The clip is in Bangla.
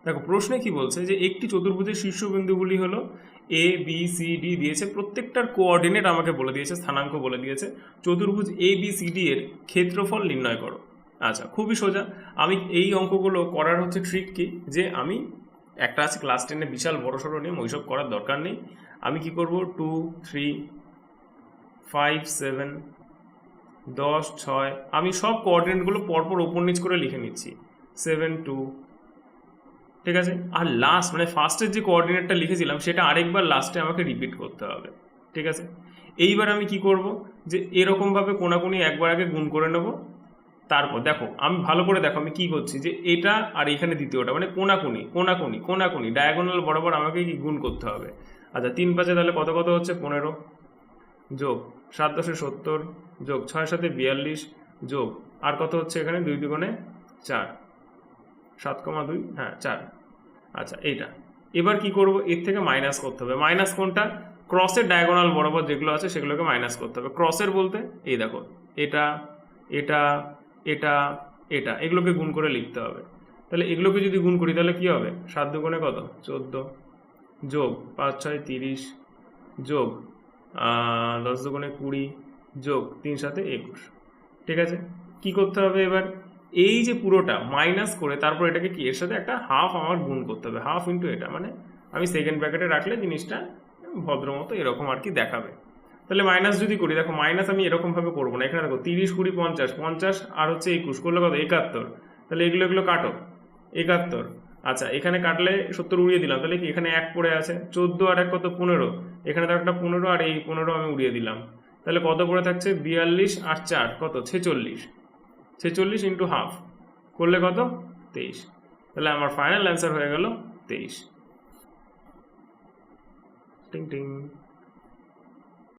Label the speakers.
Speaker 1: দেখো প্রশ্নে কি বলছে যে একটি চতুর্ভুজের শীর্ষবিন্দুগুলি হলো এ বি সি ডি দিয়েছে, প্রত্যেকটার কোঅর্ডিনেট আমাকে বলে দিয়েছে, স্থানাঙ্ক বলে দিয়েছে। চতুর্ভুজ এ বি সি ডি এর ক্ষেত্রফল নির্ণয় করো। আচ্ছা, খুবই সোজা। আমি এই অঙ্কগুলো করার হচ্ছে ট্রিক কি, যে আমি একটা আছে ক্লাস 10-এ বিশাল বড় সড়ো নিয়ম, ওইসব করার দরকার নেই। আমি কি করব, 2 3 5 7 10 6 আমি সব কোঅর্ডিনেটগুলো পরপর ওপর নিচ করে লিখে নিচ্ছি। 7 2, ঠিক আছে। আর লাস্ট মানে ফার্স্টের যে কোঅর্ডিনেটটা লিখেছিলাম সেটা আরেকবার লাস্টে আমাকে রিপিট করতে হবে, ঠিক আছে। এইবার আমি কি করব, যে এরকমভাবে কোনাকুনি একবার আগে গুণ করে নেব। তারপর দেখো, আমি ভালো করে দেখো আমি কি করছি, যে এটা আর এখানে দ্বিতীয়টা মানে কোনাকুনি কোনাকুনি কোনাকুনি ডায়াগোনাল বরাবর আমাকে কি গুণ করতে হবে। আচ্ছা, 3 5 তাহলে কত কত হচ্ছে 15, যোগ 7 10 70, যোগ 6 7 42, যোগ আর কত হচ্ছে এখানে 2 2 4, 7,2, হ্যাঁ 4। আচ্ছা, এইটা এবার কি করব, এর থেকে মাইনাস করতে হবে। মাইনাস কোনটা, ক্রসের ডায়াগোনাল বরাবর যেগুলো আছে সেগুলোকে মাইনাস করতে হবে। ক্রসের বলতে এই দেখো, এটা এটা এটা এটা এগুলোকে গুণ করে লিখতে হবে। তাহলে এগুলোকে যদি গুণ করি তাহলে কি হবে, 7 2 কত 14, যোগ 5 6 30, যোগ 10 2 20, যোগ 3 7 21, ঠিক আছে। কি করতে হবে এবার, এই যে পুরোটা মাইনাস করে তারপর এটাকে কি এর সাথে একটা হাফ আমার গুণ করতে হবে, হাফ ইন্টু এটা, মানে আমি সেকেন্ড ব্র্যাকেটে রাখলে জিনিসটা ভদ্রমতো এরকম আর কি দেখাবে। তাহলে মাইনাস যদি করি, দেখো মাইনাস আমি এরকমভাবে করবো না, এখানে দেখো 30 20 50 50 আর হচ্ছে 21 করলে কত 71, তাহলে এগুলো এগুলো কাটো 71। আচ্ছা, এখানে কাটলে 70 উড়িয়ে দিলাম, তাহলে কি এখানে 1 পড়ে আছে, 14 আর 1 কত 15, এখানে তো একটা 15 আর এই 15 আমি উড়িয়ে দিলাম, তাহলে কত পড়ে থাকছে 42 আর 4 কত 46, 46 ইন্টু হাফ করলে কত 23। তাহলে আমার ফাইনাল অ্যান্সার হয়ে গেল 23। টিং টিং।